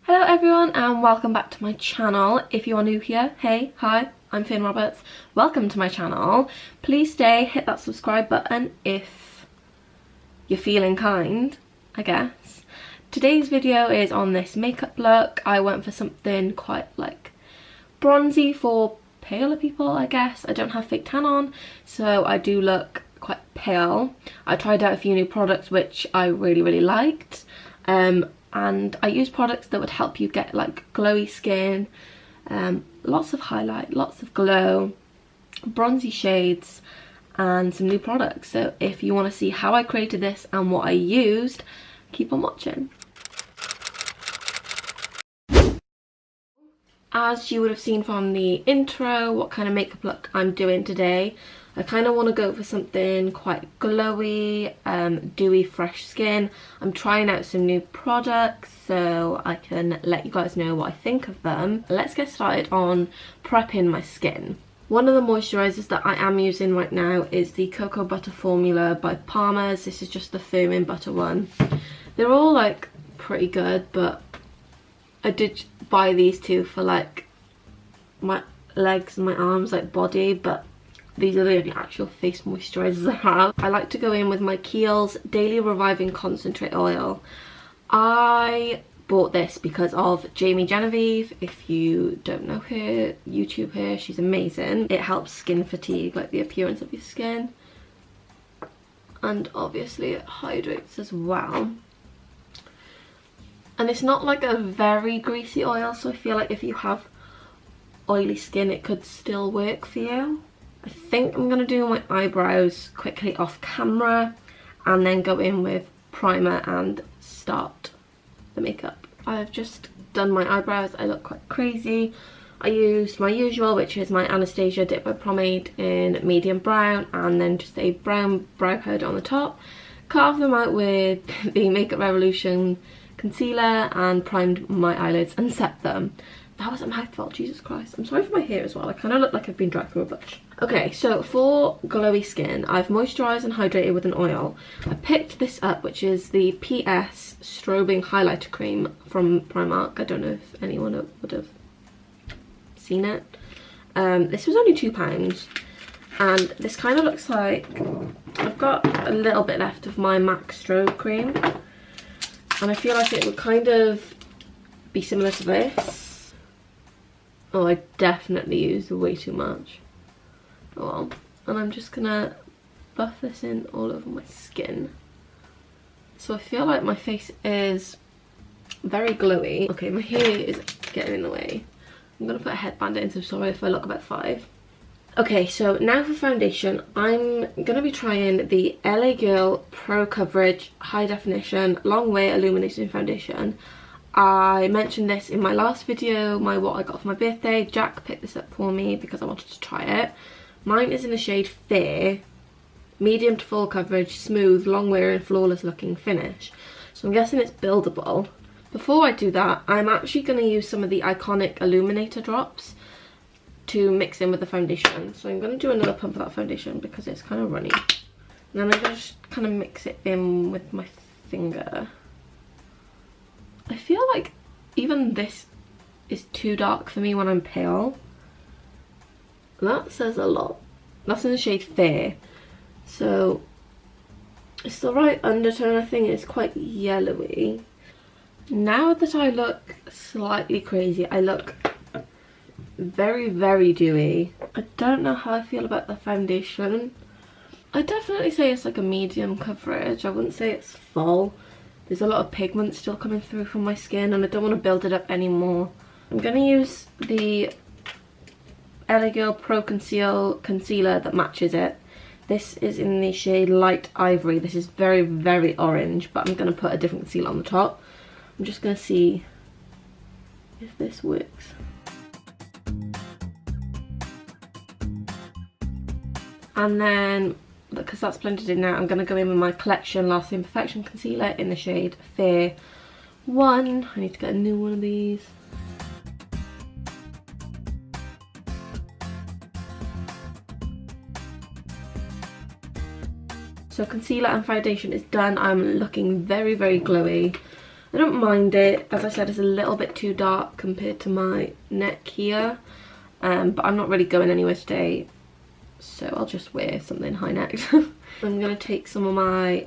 Hello everyone and welcome back to my channel. If you are new here, hey, hi, I'm Fern.Roberts. Welcome to my channel. Please stay, hit that subscribe button if you're feeling kind, I guess. Today's video is on this makeup look. I went for something quite like bronzy for paler people, I guess. I don't have fake tan on, so I do look quite pale. I tried out a few new products which I really liked. And I use products that would help you get like glowy skin, lots of highlight, lots of glow, bronzy shades and some new products. So if you want to see how I created this and what I used, keep on watching. As you would have seen from the intro, what kind of makeup look I'm doing today, I kind of want to go for something quite glowy, dewy, fresh skin. I'm trying out some new products so I can let you guys know what I think of them. Let's get started on prepping my skin. One of the moisturisers that I am using right now is the Cocoa Butter Formula by Palmer's. This is just the firming butter one. They're all like pretty good, but I did buy these two for like my legs and my arms, like body, but these are the only actual face moisturisers I have. I like to go in with my Kiehl's Daily Reviving Concentrate Oil. I bought this because of Jamie Genevieve. If you don't know her, YouTube her, she's amazing. It helps skin fatigue, like the appearance of your skin. And obviously it hydrates as well. And it's not like a very greasy oil, so I feel like if you have oily skin it could still work for you. I think I'm going to do my eyebrows quickly off camera and then go in with primer and start the makeup. I've just done my eyebrows. I look quite crazy. I used my usual, which is my Anastasia Dip by Pomade in medium brown, and then just a brown brow powder on the top. Carved them out with the Makeup Revolution concealer and primed my eyelids and set them. That was a mouthful, Jesus Christ. I'm sorry for my hair as well. I kind of look like I've been dragged through a bush. Okay, so for glowy skin, I've moisturised and hydrated with an oil. I picked this up, which is the PS Strobing Highlighter Cream from Primark. I don't know if anyone would have seen it. This was only £2. And this kind of looks like... I've got a little bit left of my MAC Strobe cream. And I feel like it would kind of be similar to this. Oh, I definitely used way too much. Oh well. And I'm just gonna buff this in all over my skin. So I feel like my face is very glowy. Okay, my hair is getting in the way. I'm gonna put a headband in, so sorry if I look about 5. Okay, so now for foundation, I'm gonna be trying the LA Girl Pro Coverage High Definition Long Wear Illuminating Foundation. I mentioned this in my last video, what I got for my birthday. Jack picked this up for me because I wanted to try it. Mine is in the shade Fair, medium to full coverage, smooth, long wear and flawless looking finish. So I'm guessing it's buildable. Before I do that, I'm actually going to use some of the iconic Illuminator drops to mix in with the foundation. So I'm going to do another pump of that foundation because it's kind of runny. And then I'm going to just kind of mix it in with my finger. I feel like even this is too dark for me when I'm pale. That says a lot. That's in the shade Fair. So it's the right undertone. I think it's quite yellowy. Now that I look slightly crazy, I look very dewy. I don't know how I feel about the foundation. I definitely say it's like a medium coverage. I wouldn't say it's full. There's a lot of pigment still coming through from my skin and I don't want to build it up anymore. I'm going to use the LA Girl Pro Concealer that matches it. This is in the shade Light Ivory. This is very orange, but I'm going to put a different concealer on the top. I'm just going to see if this works. And then, because that's blended in now, I'm going to go in with my Collection Lasting Perfection Concealer in the shade Fair 1. I need to get a new one of these. So concealer and foundation is done. I'm looking very glowy. I don't mind it. As I said, it's a little bit too dark compared to my neck here. But I'm not really going anywhere today, so I'll just wear something high necked. I'm going to take some of my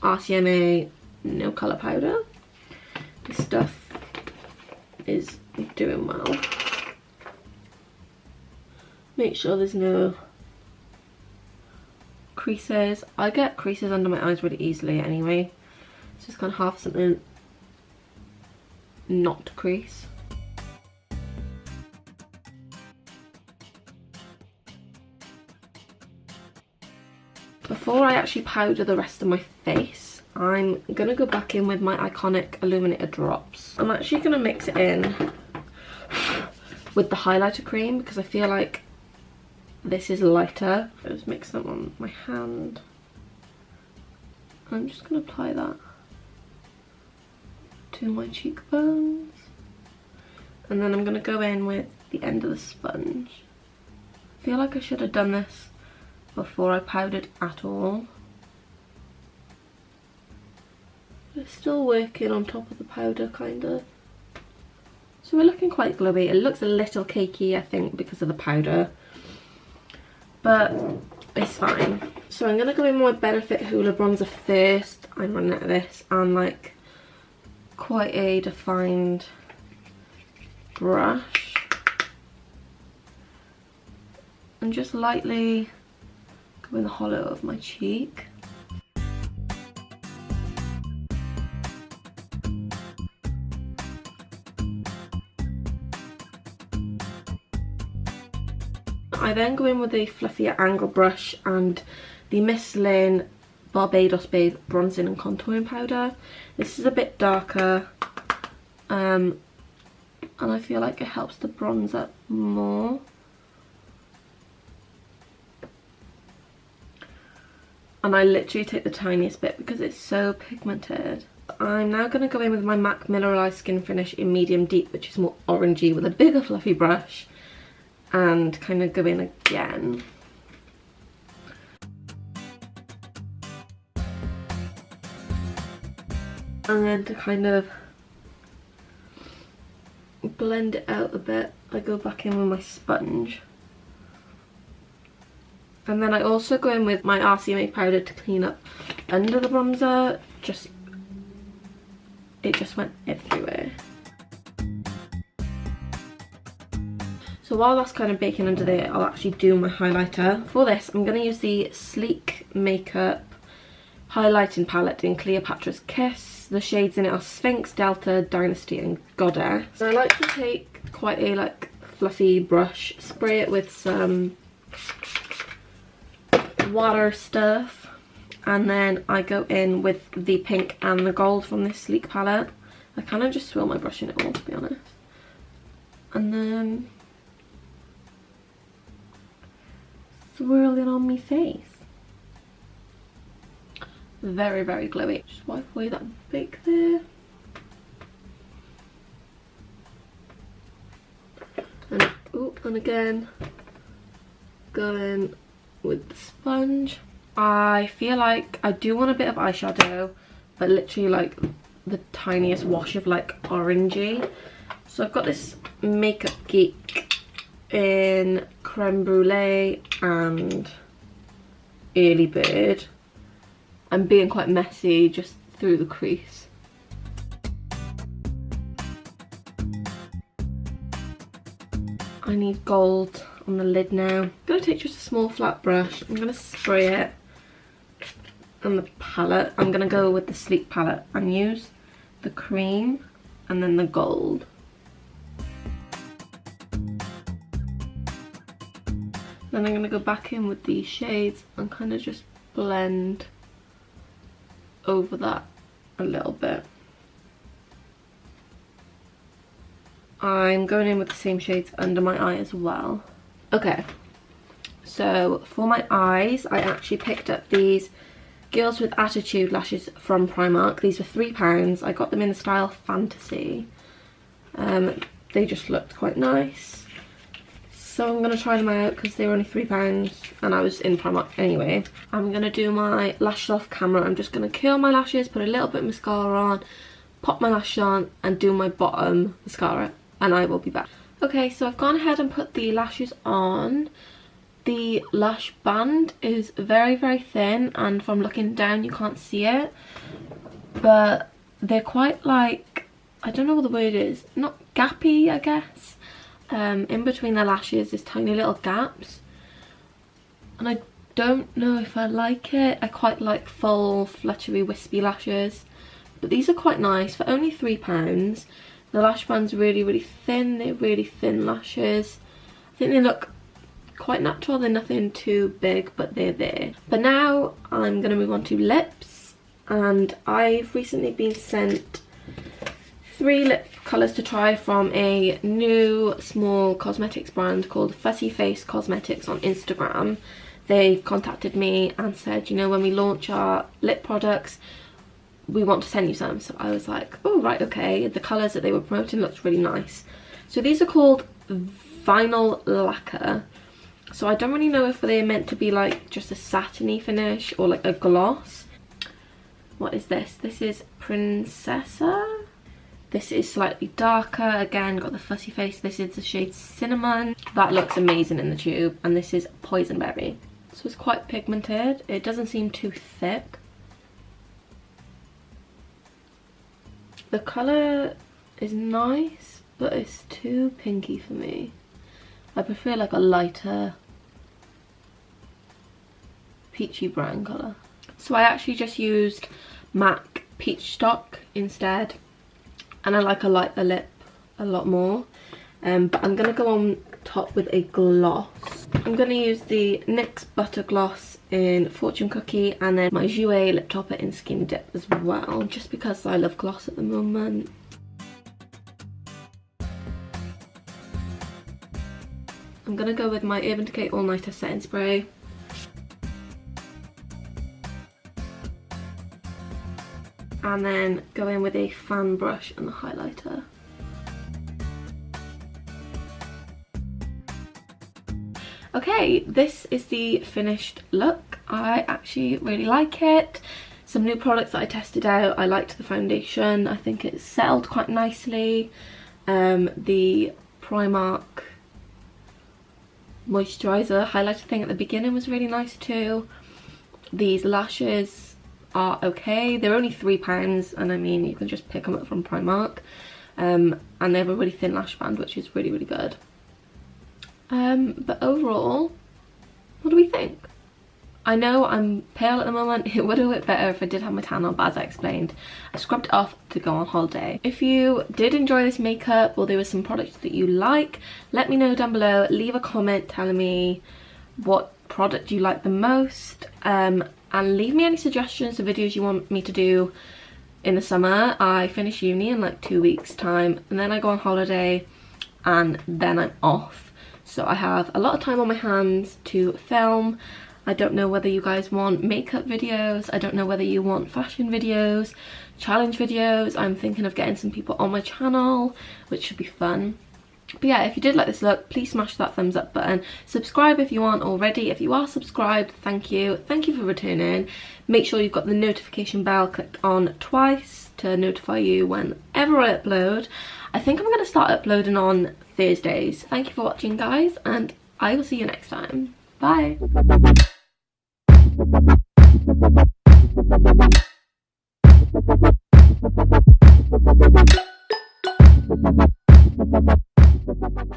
RCMA no colour powder. This stuff is doing well. Make sure there's no creases. I get creases under my eyes really easily anyway. So just kind of have something not to crease. Before I actually powder the rest of my face, I'm going to go back in with my iconic illuminator drops. I'm actually going to mix it in with the highlighter cream because I feel like this is lighter. I just mix them on my hand. I'm just going to apply that to my cheekbones. And then I'm going to go in with the end of the sponge. I feel like I should have done this before I powdered at all. It's still working on top of the powder, kind of. So we're looking quite glowy. It looks a little cakey, I think, because of the powder. But it's fine. So I'm going to go in with my Benefit Hoola bronzer first. I'm running out of this. And like quite a defined brush. And just lightly go in the hollow of my cheek. I then go in with a fluffier angle brush and the Miss Lynn Barbados Babe bronzing and contouring powder. This is a bit darker and I feel like it helps to bronze up more. And I literally take the tiniest bit because it's so pigmented. I'm now going to go in with my MAC Mineralized Skin Finish in medium deep, which is more orangey, with a bigger fluffy brush. And kind of go in again. And then to kind of blend it out a bit, I go back in with my sponge. And then I also go in with my RCMA powder to clean up under the bronzer. It just went everywhere. So while that's kind of baking under there, I'll actually do my highlighter. For this, I'm going to use the Sleek Makeup highlighting palette in Cleopatra's Kiss. The shades in it are Sphinx, Delta, Dynasty and Goddess. So I like to take quite a fluffy brush, spray it with some water stuff, and then I go in with the pink and the gold from this Sleek palette. I kind of just swirl my brush in it all, to be honest. And then swirl it on my face. Very, very glowy. Just wipe away that bake there. And, and again, go in with the sponge. I feel like I do want a bit of eyeshadow, but literally like the tiniest wash of like orangey. So I've got this Makeup Geek in Creme Brulee and Early Bird. I'm being quite messy just through the crease. I need gold on the lid now. I'm going to take just a small flat brush. I'm going to spray it on the palette. I'm going to go with the Sleek palette and use the cream and then the gold. Then I'm going to go back in with these shades and kind of just blend over that a little bit. I'm going in with the same shades under my eye as well. Okay, so for my eyes, I actually picked up these Girls with Attitude lashes from Primark. These were £3. I got them in the style Fantasy. They just looked quite nice. So I'm going to try them out because they were only £3 and I was in Primark anyway. I'm going to do my lashes off camera. I'm just going to curl my lashes, put a little bit of mascara on, pop my lashes on and do my bottom mascara, and I will be back. Okay, so I've gone ahead and put the lashes on. The lash band is very, very thin, and from looking down you can't see it, but they're quite like, I don't know what the word is, not gappy, I guess. In between the lashes there's tiny little gaps, and I don't know if I like it. I quite like full fluttery wispy lashes, but these are quite nice for only £3. The lash band's really, really thin. They're really thin lashes. I think they look quite natural. They're nothing too big, but they're there. But now I'm going to move on to lips, and I've recently been sent 3 lip colours to try from a new small cosmetics brand called Fussy Face Cosmetics on Instagram. They contacted me and said, you know, when we launch our lip products, we want to send you some. So I was like, oh right, okay. The colours that they were promoting looked really nice. So these are called Vinyl Lacquer. So I don't really know if they're meant to be like just a satiny finish or like a gloss. What is this? This is Princessa. This is slightly darker. Again, got the fussy face. This is the shade Cinnamon. That looks amazing in the tube. And this is Poison Berry. So it's quite pigmented. It doesn't seem too thick. The colour is nice, but it's too pinky for me. I prefer like a lighter peachy brown colour. So I actually just used MAC Peach Stock instead, and I like a lighter lip a lot more. But I'm going to go on top with a gloss. I'm going to use the NYX Butter Gloss in Fortune Cookie, and then my Jouer lip topper in Skinny Dip as well, just because I love gloss at the moment. I'm going to go with my Urban Decay All Nighter setting spray. And then go in with a fan brush and a highlighter. Okay, this is the finished look. I actually really like it. Some new products that I tested out. I liked the foundation. I think it settled quite nicely. The Primark moisturizer highlighter thing at the beginning was really nice too. These lashes are okay. They're only £3, and I mean, you can just pick them up from Primark. And they have a really thin lash band, which is really, really good. But overall, what do we think? I know I'm pale at the moment. It would have looked better if I did have my tan on, but as I explained, I scrubbed it off to go on holiday. If you did enjoy this makeup, or there were some products that you like, let me know down below. Leave a comment telling me what product you like the most, and leave me any suggestions of videos you want me to do in the summer. I finish uni in like 2 weeks time, and then I go on holiday, and then I'm off. So I have a lot of time on my hands to film. I don't know whether you guys want makeup videos. I don't know whether you want fashion videos, challenge videos. I'm thinking of getting some people on my channel, which should be fun. But yeah, if you did like this look, please smash that thumbs up button. Subscribe if you aren't already. If you are subscribed, thank you. Thank you for returning. Make sure you've got the notification bell clicked on twice to notify you whenever I upload. I think I'm going to start uploading on Thursdays. Thank you for watching, guys, and I will see you next time. Bye.